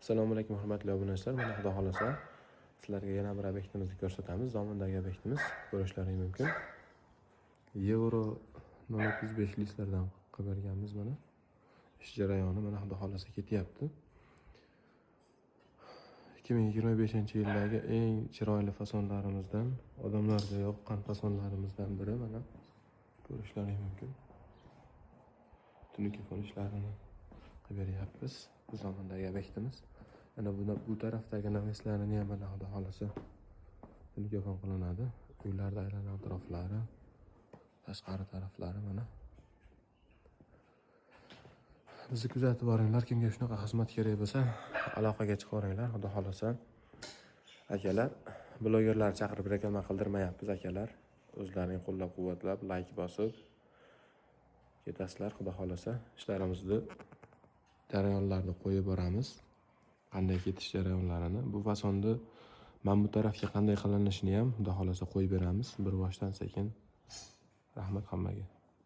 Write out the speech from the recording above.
Assalomu alaykum hurmatli obunachilar. Mana xudo xolasa sizlarga yana bir obyektimizni ko'rsatamiz. Zomindagi obyektimiz, ko'rishlaringiz mumkin. Euro 0.5 listlardan qilib berganmiz mana. Ish jarayoni mana xudo xolasa ketyapti. 2025-yildagi eng chiroyli fasonlarimizdan, odamlarga yoqqan fasonlarimizdan biri mana ko'rishlaringiz mumkin. Tunuka fon ishlarini qilib beryapmiz. Bu zamondagi obyektimiz. Ana bu tarafdagi naveslarni ham mana xudo xolasa tunuka fon qilinadi. Uylarda aylangan atroflari, tashqari taraflari mana. Bizni kuzatib boringlar. Kimga shunaqa xizmat kerak bo'lsa, aloqaga chiqaveringlar. Xudo xolasa akalar, blogerlar chaqirib reklama qildirmayapmiz akalar. O'zlarining qo'llab-quvvatlab, like bosib ketasizlar. Xudo xolasa ishlarimizni jarayonlarni qo'yib boramiz. Qanday ketish jarayonlarini, bu fasonni mana bu tarafga qanday qilinishini ham xudo xolasa qo'yib beramiz. Bir boshdan sekin. Rahmat hammaga.